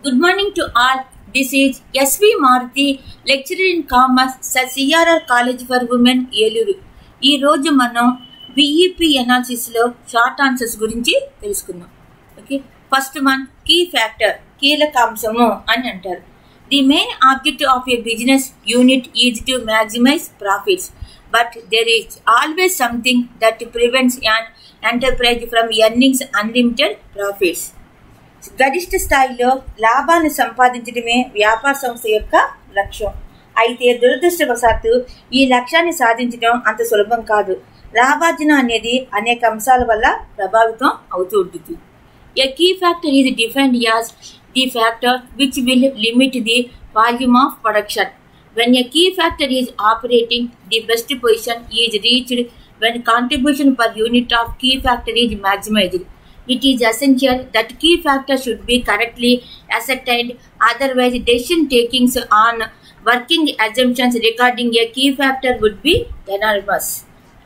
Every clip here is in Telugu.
Good morning to all. This is S.V. Maruti, lecturer in commerce at CRR College for Women, Yeluru. ఈ రోజు మనం BEP అనాలిసిస్ లో షార్ట్ ఆన్సర్స్ గురించి తెలుసుకుందాం. Okay, first one key factor, కీలకాంశము అని అంటారు. The main objective of a business unit is to maximise profits, but there is always something that prevents an enterprise from earnings unlimited profits. గరిష్ట స్థాయిలో లాభాన్ని సంపాదించడమే వ్యాపార సంస్థ యొక్క లక్ష్యం. అయితే దురదృష్టవశాత్తు ఈ లక్ష్యాన్ని సాధించడం అంత సులభం కాదు. లాభార్జన అనేది అనేక అంశాల వల్ల ప్రభావితం అవుతూ ఉంటుంది. A key factor is defined as the factor which will limit the volume of production. When a key factor is operating, the best position is reached when contribution per unit of key factor is maximized. It is essential that key factor should be correctly ascertained, otherwise decision takings on working assumptions regarding a key factor would be enormous.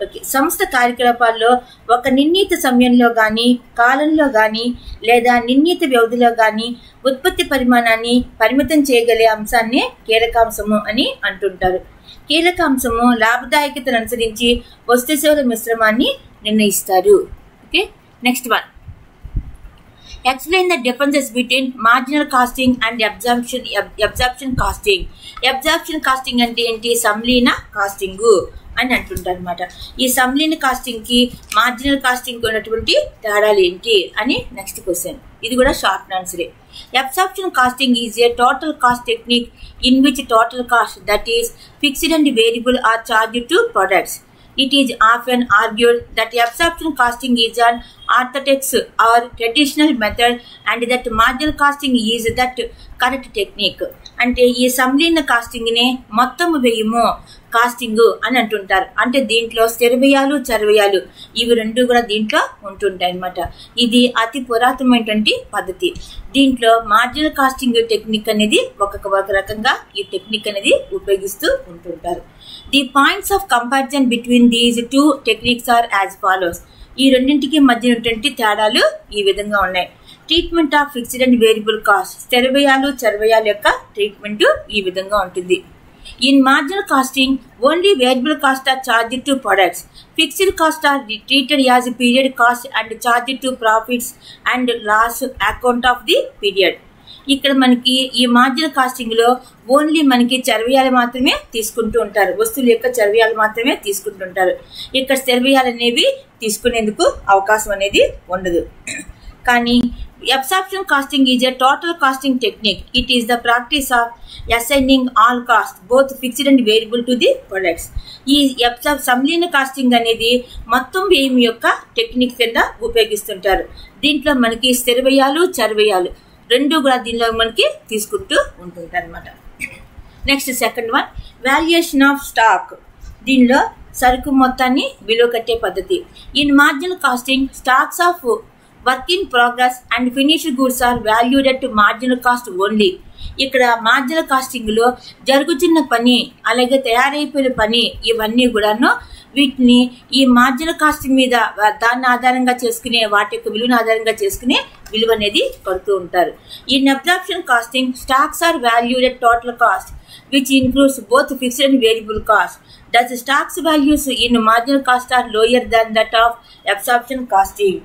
Okay. సంస్థ కార్యకలాపాల్లో ఒక నిర్ణీత సమయంలో కానీ కాలంలో కానీ లేదా నిర్ణీత వ్యవధిలో కానీ ఉత్పత్తి పరిమాణాన్ని పరిమితం చేయగలిగే అంశాన్ని కీలకాంశము అని అంటుంటారు. కీలకాంశము లాభదాయకతను అనుసరించి వస్తు సేవల మిశ్రమాన్ని నిర్ణయిస్తారు. Okay, next one. Explain the differences between marginal costing and absorption costing. Absorption costing అంటే ఏంటి? సంలీన కాస్టింగ్ అని అంటుంటారు అనమాట. ఈ సంలీన కాస్టింగ్ కి మార్జినల్ కాస్టింగ్ ఉన్నటువంటి తేడాలు ఏంటి అని నెక్స్ట్ క్వశ్చన్. ఇది కూడా short ఆన్సరే. Absorption costing is a total cost technique in which total cost, that is fixed and variable, are charged to products. It is often argued that absorption costing is an orthodox or traditional method and that marginal costing is that correct technique. అంటే ఈ సంలీన కాస్టింగ్ నే మొత్తం వ్యయము కాస్టింగ్ అని అంటుంటారు. అంటే దీంట్లో స్థిర వ్యయాలు చర వ్యయాలు ఇవి రెండు కూడా దీంట్లో ఉంటుంటాయి అన్నమాట. ఇది అతి పురాతనమైనటువంటి పద్ధతి. దీంట్లో మార్జినల్ కాస్టింగ్ టెక్నిక్ అనేది ఒక రకంగా ఈ టెక్నిక్ అనేది ఉపయోగిస్తూ ఉంటుంటారు. The points of comparison between these two techniques are as follows. ఈ రెండింటికి మధ్య ఉన్నటువంటి తేడాలు ఈ విధంగా ఉన్నాయి. Treatment of fixed and variable cost, స్థిర వ్యయాలు చర వ్యయాల యొక్క ట్రీట్మెంట్ ఈ విధంగా ఉంటుంది. In marginal costing only variable cost are charged to products. Fixed cost are treated as period cost and charged to profits and loss account of the period. ఇక్కడ మనకి ఈ మార్జినల్ కాస్టింగ్ లో ఓన్లీ మనకి చరవ్యాలు మాత్రమే తీసుకుంటూ ఉంటారు, వస్తువుల యొక్క చరవ్యాలు మాత్రమే తీసుకుంటుంటారు. ఇక్కడ స్థిరవ్యాలు అనేవి తీసుకునేందుకు అవకాశం అనేది ఉండదు. కానీ absorption costing is a total costing technique. It is the practice of assigning all costs, both fixed and variable, to the products. ఈ సంలీన కాస్టింగ్ అనేది మొత్తం వ్యయం యొక్క టెక్నిక్ కింద ఉపయోగిస్తుంటారు. దీంట్లో మనకి స్థిర వ్యయాలు చర వ్యయాలు రెండు కూడా దీనిలో మనకి తీసుకుంటూ ఉంటుంటారు అనమాట. Next second one, valuation of stock. దీనిలో సరుకు మొత్తాన్ని విలువ కట్టే పద్ధతి. In marginal costing stocks of work in progress and finished goods are valued at marginal cost only. ఇక్కడ మార్జినల్ కాస్టింగ్ లో జరుగుతున్న పని అలాగే తయారైపోయిన పని ఇవన్నీ కూడాను వీటిని ఈ మార్జినల్ కాస్టింగ్ మీద దాన్ని ఆధారంగా చేసుకునే వాటి యొక్క విలువను ఆధారంగా చేసుకునే విలువ అనేది కడుతూ ఉంటారు. In absorption costing stocks are valued at total cost which includes both fixed and variable cost. Thus stocks values in marginal cost are lower than that of absorption costing.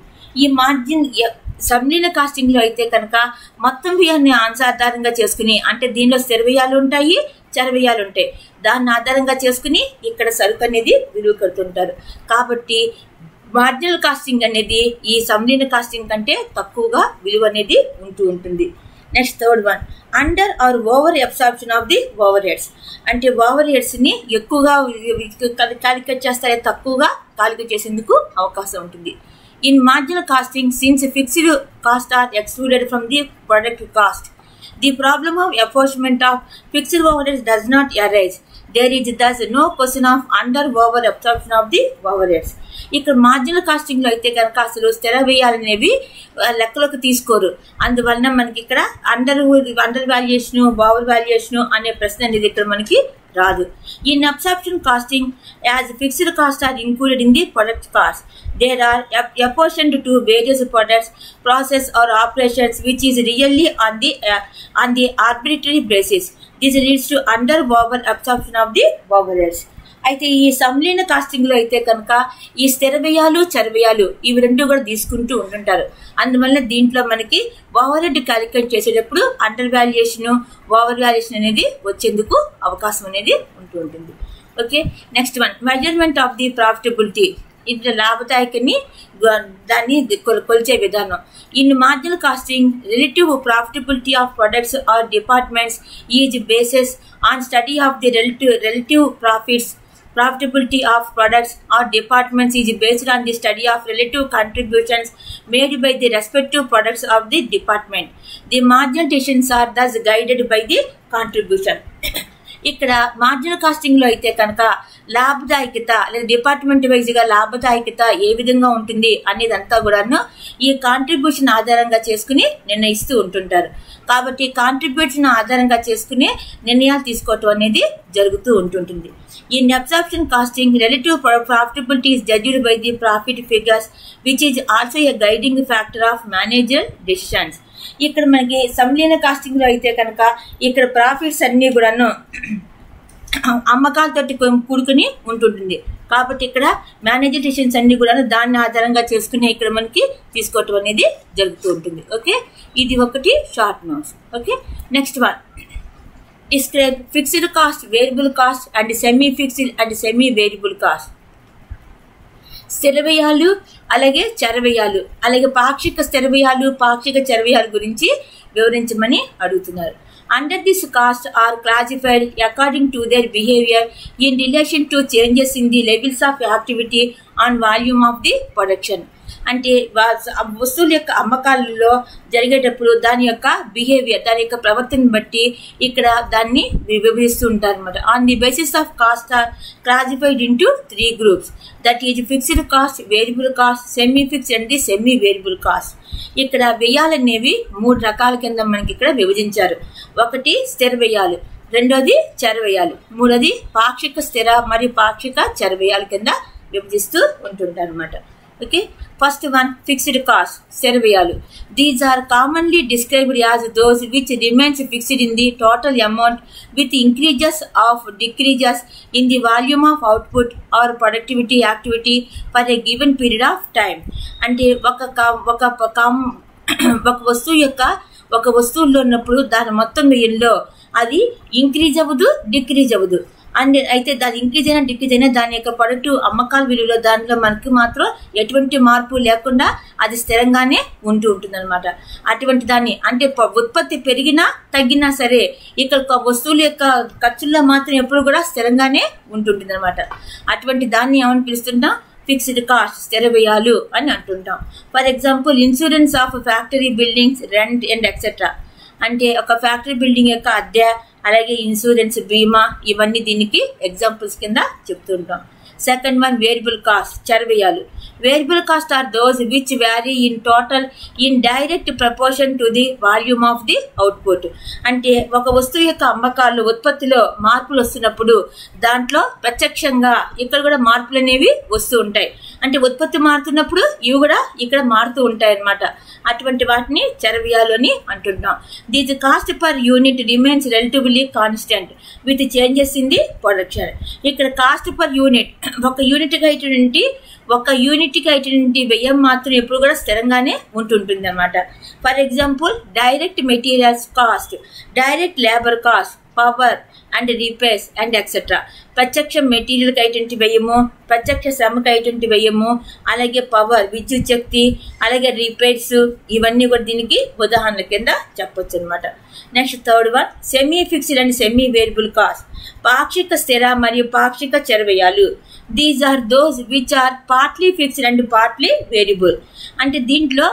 ఈ మార్జిన్ సంలీన కాస్టింగ్ లో అయితే కనుక మొత్తం వ్యయాన్ని ఆధారంగా చేసుకుని, అంటే దీనిలో స్థిర వ్యయాలు ఉంటాయి చర వ్యయాలు ఉంటాయి, దాన్ని ఆధారంగా చేసుకుని ఇక్కడ సరుకు అనేది విలువ కడుతుంటారు. కాబట్టి మార్జినల్ కాస్టింగ్ అనేది ఈ సంలీన కాస్టింగ్ కంటే తక్కువగా విలువ అనేది ఉంటూ ఉంటుంది. Next third one, under or over absorption of the overheads. అంటే ఓవర్ హెడ్స్ ని ఎక్కువగా కాలిక్యులేట్ చేస్తారే, తక్కువగా కాలిక్యులేట్ చేసేందుకు అవకాశం ఉంటుంది. In marginal costing, since fixed costs are excluded from the product cost, the problem of apportionment of fixed overheads does not arise. There is thus no question of under-over absorption of the overheads. ఇక్కడ మార్జినల్ కాస్టింగ్ లో అయితే కనుక అసలు స్థిర వ్యయాలు అనేవి లెక్కలోకి తీసుకోరు. అందువలన మనకి ఇక్కడ అండర్ వాల్యుయేషన్ ఓవర్ వాల్యుయేషన్ అనే ప్రశ్న అనేది ఇక్కడ మనకి రాదు. In absorption costing, as fixed costs are included in the product cost, there are apportioned to various products, process or operations which is really on the arbitrary basis. This leads to under over absorption of the overheads. అయితే ఈ సంలీన కాస్టింగ్ లో అయితే కనుక ఈ స్థిర వ్యయాలు చర వ్యయాలు ఇవి రెండు కూడా తీసుకుంటూ ఉంటుంటారు. అందువల్ల దీంట్లో మనకి ఓవర్ హెడ్ క్యాలిక్యులేట్ చేసేటప్పుడు అండర్ వాల్యుయేషన్ ఓవర్ వాల్యుయేషన్ అనేది వచ్చేందుకు అవకాశం అనేది ఉంటూ ఉంటుంది. Okay, next one measurement of the profitability. ఇది లాభదాయకని దాన్ని కొలిచే విధానం. In marginal costing relative profitability of products or departments is bases on study of the relative profitability of products or departments is based on the study of relative contributions made by the respective products of the department. The marginal decisions are thus guided by the contribution. ఇక్కడ మార్జినల్ కాస్టింగ్ లో అయితే కనుక లాభదాయకత లేదా డిపార్ట్మెంట్ వైజ్ గా లాభదాయకత ఏ విధంగా ఉంటుంది అనేదంతా కూడాను ఈ కాంట్రిబ్యూషన్ ఆధారంగా చేసుకుని నిర్ణయిస్తూ ఉంటుంటారు. కాబట్టి కాంట్రిబ్యూషన్ ఆధారంగా చేసుకుని నిర్ణయాలు తీసుకోవటం అనేది జరుగుతూ ఉంటుంటుంది. In absorption costing, relative profitability is judged by the profit figures, which is also a guiding factor of managerial decisions. ఇక్కడ మనకి సంలీన కాస్టింగ్ లో అయితే కనుక ఇక్కడ ప్రాఫిట్స్ అన్ని కూడాను అమ్మకాలతోటి కూడుకుని ఉంటుంటుంది. కాబట్టి ఇక్కడ మేనేజర్ డిసిషన్స్ అన్ని కూడా దాన్ని ఆధారంగా చేసుకుని ఇక్కడ మనకి తీసుకోవటం అనేది జరుగుతూ ఉంటుంది. ఓకే, ఇది ఒకటి short notes. Okay, next one describe fixed cost, variable cost and semi fixed and semi variable cost. స్థిర వ్యయాలు అలాగే చర వ్యయాలు అలాగే పాక్షిక స్థిర వ్యయాలు పాక్షిక చర వ్యయాల గురించి వివరించమని అడుగుతున్నారు. Under this cost are classified according to their behavior in relation to changes in the levels of activity and volume of the production. అంటే వస్తువుల యొక్క అమ్మకాలలో జరిగేటప్పుడు దాని యొక్క బిహేవియర్ దాని యొక్క ప్రవర్తన బట్టి ఇక్కడ దాన్ని విభజిస్తూ ఉంటారు అనమాట. On the basis of cost are classified into 3 groups, that is fixed cost, variable cost, semi fixed and the semi variable cost. ఇక్కడ వ్యయాలు అనేవి 3 రకాల కింద మనకి ఇక్కడ విభజించారు. ఒకటి స్థిర వ్యయాలు, రెండోది చర వ్యయాలు, మూడోది పాక్షిక స్థిర మరియు పాక్షిక చర వ్యయాల కింద విభజిస్తూ ఉంటుంటారు అనమాట. Okay, first one fixed cost, స్థిర వ్యయాలు. These are commonly described as those which remains fixed in the total amount with increases or decreases in the volume of output or productivity activity for a given period of time. అంటే ఒక వస్తువులో ఉన్నప్పుడు దాని మొత్తం వ్యయంలో అది ఇంక్రీజ్ అవ్వదు, డిక్రీజ్ అవ్వదు. అండ్ అయితే దాని ఇంక్రీజ్ అయినా డిక్రీజ్ అయినా దాని యొక్క ప్రొడక్ట్ అమ్మకాల విలువలో దాంట్లో మనకి మాత్రం ఎటువంటి మార్పు లేకుండా అది స్థిరంగానే ఉంటుంది అనమాట. అటువంటి దాన్ని అంటే ఉత్పత్తి పెరిగినా తగ్గినా సరే ఇక్కడ వస్తువుల యొక్క ఖర్చుల్లో మాత్రం ఎప్పుడు కూడా స్థిరంగానే ఉంటుంటుంది అనమాట. అటువంటి దాన్ని ఏమని పిలుస్తుంటాం? ఫిక్స్డ్ కాస్ట్, స్థిర వ్యయాలు అని అంటుంటాం. For example insurance of factory buildings, rent and etcetera. అంటే ఒక ఫ్యాక్టరీ బిల్డింగ్ యొక్క అద్దె అలాగే ఇన్సూరెన్స్, బీమా ఇవన్నీ దీనికి ఎగ్జాంపుల్స్ కింద చెప్తుంటాం. సెకండ్ వన్ వేరియబుల్ కాస్ట్, చర వ్యయాలు. Variable cost are those which vary in total in direct proportion to the volume of the output. అంటే ఒక వస్తువు యొక్క అమ్మకాలు ఉత్పత్తిలో మార్పులు వస్తున్నప్పుడు దాంట్లో ప్రత్యక్షంగా ఇక్కడ కూడా మార్పులు అనేవి వస్తూ ఉంటాయి. అంటే ఉత్పత్తి మారుతున్నప్పుడు ఇవి కూడా ఇక్కడ మారుతూ ఉంటాయి అన్నమాట. అటువంటి వాటిని చర వ్యయాలు అని అంటున్నాం. These cost per unit remains relatively constant with changes in the production. ఇక్కడ కాస్ట్ పర్ యూనిట్ ఒక యూనిట్కి అయినటువంటి వ్యయం మాత్రం ఎప్పుడు కూడా స్థిరంగానే ఉంటుంటుంది అనమాట. For example direct materials cost, direct labour cost, power and repairs and etcetera. ప్రత్యక్ష మెటీరియల్కి అయినటువంటి వ్యయము, ప్రత్యక్ష శ్రమకి అయినటువంటి వ్యయము, అలాగే పవర్ విద్యుత్ శక్తి, అలాగే రిపేర్స్ ఇవన్నీ కూడా దీనికి ఉదాహరణ కింద చెప్పొచ్చు అనమాట. Next third one semi fixed and semi variable cost, పాక్షిక స్థిర మరియు పాక్షిక చర వ్యయాలు. These are those which are partly fixed and partly variable. అంటే దీంట్లో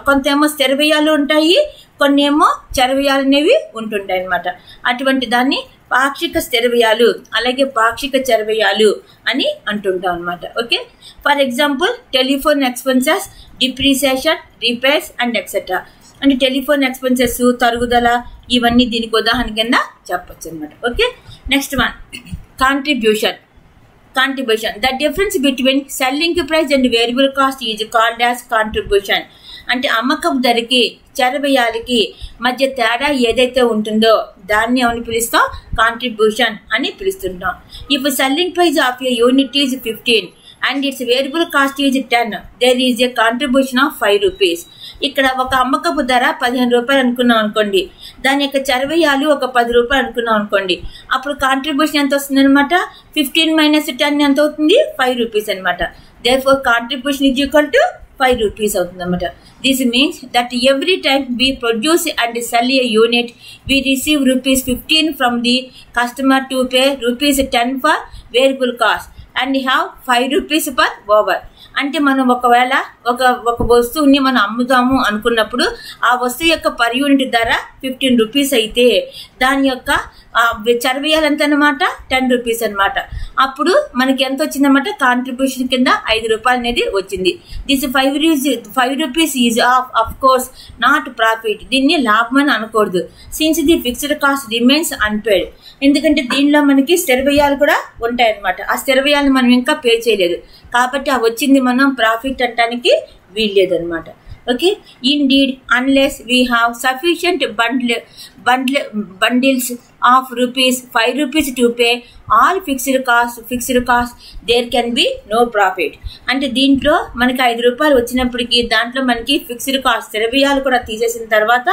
కొంతేమో స్థిర వ్యయాలు ఉంటాయి, కొన్ని ఏమో చర వ్యయాలు అనేవి ఉంటుంటాయి అనమాట. అటువంటి దాన్ని పాక్షిక స్థిర వ్యయాలు అలాగే పాక్షిక చర వ్యయాలు అని అంటుంటాం అనమాట. Okay, for example telephone expenses, depreciation, repairs and etcetera. అంటే టెలిఫోన్ ఎక్స్పెన్సెస్ తరుగుదల, ఇవన్నీ దీనికి ఉదాహరణ కింద చెప్పొచ్చు అనమాట. Okay, next one contribution. The difference between selling price and variable cost is called as contribution. అంటే అమ్మకపు ధరకి చరవ్యయాలకి మధ్య తేడా ఏదైతే ఉంటుందో దాన్ని ఏమని పిలుస్తాం? కాంట్రిబ్యూషన్ అని పిలుస్తుంటాం. If selling price of a unit is 15 and its variable cost is 10, there is a contribution of 5 rupees. ఇక్కడ ఒక అమ్మకపు ధర 15 రూపాయలు అనుకున్నాం అనుకోండి, దాని యొక్క చరవ్యయాలు ఒక 10 రూపాయలు అనుకున్నాం అనుకోండి, అప్పుడు కాంట్రిబ్యూషన్ ఎంత వస్తుంది అనమాట? 15 - 10 ఎంత అవుతుంది? 5 రూపీస్ అనమాట. therefore contribution is equal to 5 rupees అవుతుంది అనమాట. This means that every time we produce and sell a unit, we receive ₹15 from the customer to pay ₹10 for variable cost and have 5 rupees per hour. అంటే మనం ఒకవేళ ఒక వస్తువుని మనం అమ్ముతాము అనుకున్నప్పుడు ఆ వస్తువు యొక్క పర్ యూనిట్ ధర 15 రూపీస్ అయితే దాని యొక్క చరవ్యయాలు ఎంత అనమాట? 10 రూపీస్ అనమాట. అప్పుడు మనకి ఎంత వచ్చిందన్నమాట? కాంట్రిబ్యూషన్ కింద 5 రూపాయలు అనేది వచ్చింది. This 5 rupees is of course not profit. దీన్ని లాభం అని అనకూడదు. Since the fixed cost remains unpaired. ఎందుకంటే దీనిలో మనకి స్థిర వ్యయాలు కూడా ఉంటాయన్నమాట. ఆ స్థిర వ్యయాలను మనం ఇంకా పే చేయలేదు కాబట్టి ఆ వచ్చింది మనం ప్రాఫిట్ అంటానికి వీల్లేదన్నమాట. Okay, indeed unless we have sufficient bundles of ₹5 to pay all fixed cost, there can be no profit. అంటే దీంట్లో మనకి 5 రూపాయలు వచ్చినప్పటికీ దాంట్లో మనకి ఫిక్స్డ్ కాస్ట్ స్థిరవ్యయాలు కూడా తీసేసిన తర్వాత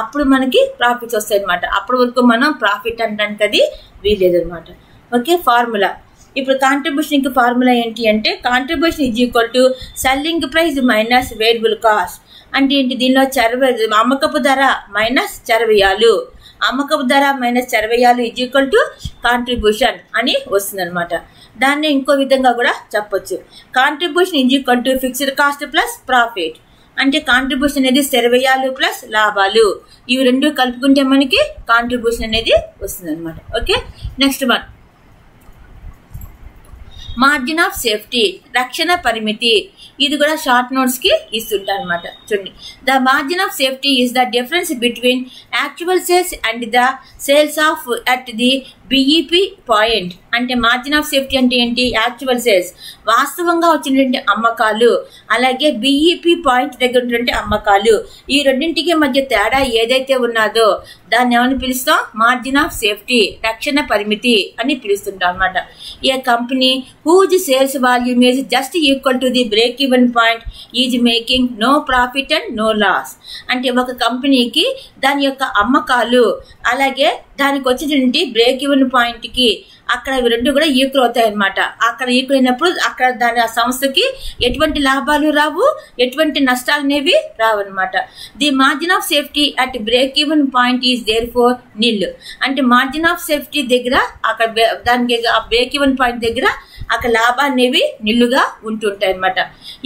అప్పుడు మనకి ప్రాఫిట్స్ వస్తాయి అనమాట. అప్పటి వరకు మనం ప్రాఫిట్ అనడానికి అది వీల్లేదన్నమాట. Okay, formula. ఇప్పుడు కాంట్రిబ్యూషన్ కి ఫార్ములా ఏంటి అంటే contribution is equal to selling price minus variable cost. అంటే ఏంటి? దీనిలో అమ్మకపు ధర మైనస్ చరవ్యయాలు, అమ్మకపు ధర మైనస్ చరవ్యయాలు ఈజ్ ఈక్వల్ టు కాంట్రిబ్యూషన్ అని వస్తుంది అనమాట. దాన్ని ఇంకో విధంగా కూడా చెప్పొచ్చు. Contribution is equal to fixed cost plus profit. అంటే కాంట్రిబ్యూషన్ అనేది స్థిరవ్యయాలు ప్లస్ లాభాలు, ఇవి రెండు కలుపుకుంటే మనకి కాంట్రిబ్యూషన్ అనేది వస్తుంది అనమాట. Okay, next one margin of safety, రక్షణ పరిమితి. ఇది కూడా షార్ట్ నోట్స్ కి ఇస్తుంటా అనమాట. చూడండి, the margin of safety is the difference between actual sales and the sales of at the BEP point. అంటే మార్జిన్ ఆఫ్ సేఫ్టీ అంటే ఏంటి? యాక్చువల్ సేల్స్, వాస్తవంగా వచ్చినటువంటి అమ్మకాలు, అలాగే బిఈపి పాయింట్ దగ్గర ఉన్నటువంటి అమ్మకాలు, ఈ రెండింటికి మధ్య తేడా ఏదైతే ఉన్నదో దాన్ని ఏమని పిలుస్తాం? మార్జిన్ ఆఫ్ సేఫ్టీ, రక్షణ పరిమితి అని పిలుస్తుంటాం అనమాట. ఏ company whose sales volume is just equal to the break even point is making no profit and no loss. అంటే ఒక కంపెనీకి దాని యొక్క అమ్మకాలు అలాగే దానికి వచ్చినటువంటి బ్రేక్ ఈవెన్ పాయింట్ కి అక్కడ ఇవి రెండు కూడా ఈక్వల్ అవుతాయి అనమాట. అక్కడ ఈక్వల్ అయినప్పుడు అక్కడ దాని ఆ సంస్థకి ఎటువంటి లాభాలు రావు, ఎటువంటి నష్టాలు అనేవి రావన్నమాట. The margin of safety at break even point is therefore nil. అంటే మార్జిన్ ఆఫ్ సేఫ్టీ దగ్గర అక్కడ దానికి ఆ బ్రేక్ ఈవెన్ పాయింట్ దగ్గర అక్కడ లాభాలు అనేవి నిల్లుగా ఉంటుంటాయి అనమాట.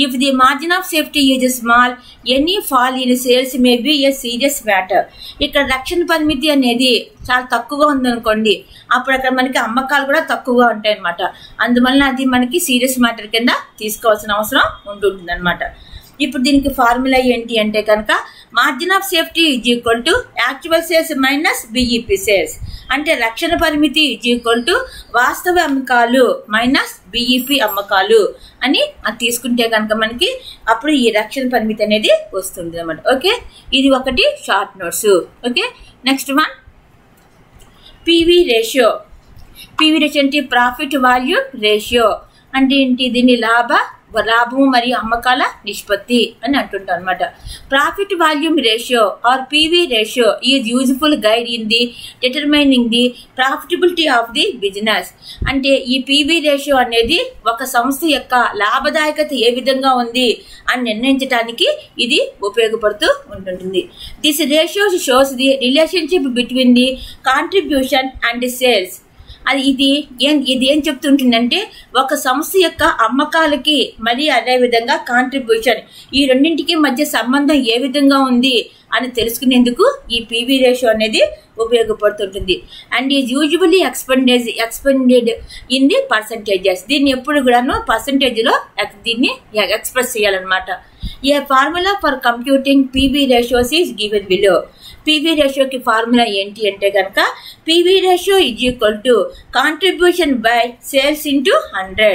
If the margin of safety is small, any fall in sales may be A serious matter. ఇక్కడ రక్షణ పరిమితి అనేది చాలా తక్కువగా ఉందనుకోండి, అప్పుడు అక్కడ మనకి అమ్మకాలు కూడా తక్కువగా ఉంటాయి అనమాట. అందువల్ల అది మనకి సీరియస్ మ్యాటర్ కింద తీసుకోవాల్సిన అవసరం ఉంటుంటుంది అనమాట. ఇప్పుడు దీనికి ఫార్ములా ఏంటి అంటే కనుక margin of safety is equal to actual sales minus BEP sales. అంటే రక్షణ పరిమితి ఈజ్ ఈక్వల్ టు వాస్తవ అమ్మకాలు మైనస్ బిఈపి అమ్మకాలు అని అది తీసుకుంటే కనుక మనకి అప్పుడు ఈ రక్షణ పరిమితి అనేది వస్తుంది అన్నమాట. ఓకే, ఇది ఒకటి short notes. Okay, next one PV ratio. PV ratio అంటే ప్రాఫిట్ వాల్యూమ్ రేషియో. అంటే ఏంటి? దీన్ని లాభము మరియు అమ్మకాల నిష్పత్తి అని అంటుంటాం అనమాట. Profit volume ratio or PV ratio is useful guide in the determining the profitability of the business. అంటే ఈ పివి రేషియో అనేది ఒక సంస్థ యొక్క లాభదాయకత ఏ విధంగా ఉంది అని నిర్ణయించడానికి ఇది ఉపయోగపడుతూ ఉంటుంటుంది. This ratio shows the relationship between the contribution and sales. ఇది ఏం చెప్తుంటుందంటే ఒక సంస్థ యొక్క అమ్మకాలకి మరి అదే విధంగా కాంట్రిబ్యూషన్ ఈ రెండింటికి మధ్య సంబంధం ఏ విధంగా ఉంది అని తెలుసుకునేందుకు ఈ పీవీ రేషియో అనేది ఉపయోగపడుతుంటుంది. And is usually expressed in the percentages. దీన్ని ఎప్పుడు కూడాను పర్సంటేజ్లో దీన్ని ఎక్స్ప్రెస్ చేయాలన్నమాట. A formula for computing PV ratios is given below. PV రేషియోకి ఫార్ములా ఏంటి అంటే కనుక PV ratio is equal to contribution by sales into 100.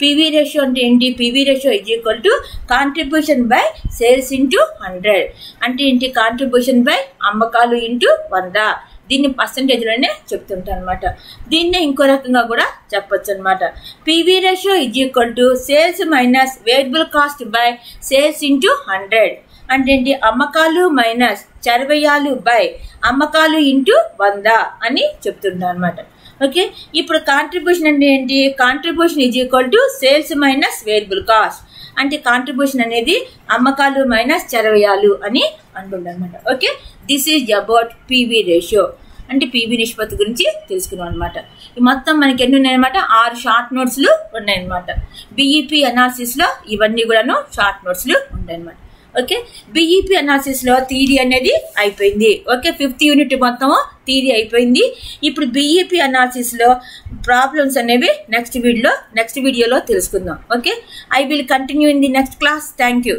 PV ratio అంటే ఏంటి? PV ratio is equal to contribution by sales into 100. అంటే ఏంటి? కాంట్రిబ్యూషన్ బై అమ్మకాలు ఇంటూ 100. దీన్ని పర్సంటేజ్లోనే చెప్తుంటాను అనమాట. దీన్నే ఇంకో రకంగా కూడా చెప్పొచ్చు అనమాట. PV ratio is equal to sales minus variable cost by sales into 100. అంటే ఏంటి? అమ్మకాలు మైనస్ చర వ్యయాలు బై అమ్మకాలు ఇంటూ 100 అని చెప్తుంటాను అనమాట. ఓకే, ఇప్పుడు కాంట్రిబ్యూషన్ అంటే ఏంటి? Contribution is equal to sales minus variable cost. అంటే కాంట్రిబ్యూషన్ అనేది అమ్మకాలు మైనస్ చర వ్యయాలు అని అంటుండనమాట. Okay, this is about PV ratio. అంటే పీవీ నిష్పత్తి గురించి తెలుసుకున్నాం అనమాట. మొత్తం మనకి ఎన్ని ఉన్నాయన్నమాట? 6 షార్ట్ నోట్స్లు ఉన్నాయన్నమాట. బీఈపీ అనాలిసిస్లో ఇవన్నీ కూడాను షార్ట్ నోట్స్లు ఉంటాయన్నమాట. ఓకే, బీఈపీ అనాలిసిస్లో థియరీ అనేది అయిపోయింది. ఓకే, 5th యూనిట్ మొత్తం థియరీ అయిపోయింది. ఇప్పుడు బీఈపీ అనాలిసిస్లో ప్రాబ్లమ్స్ అనేవి నెక్స్ట్ వీడియోలో తెలుసుకుందాం. Okay, I will continue in the next class. Thank you.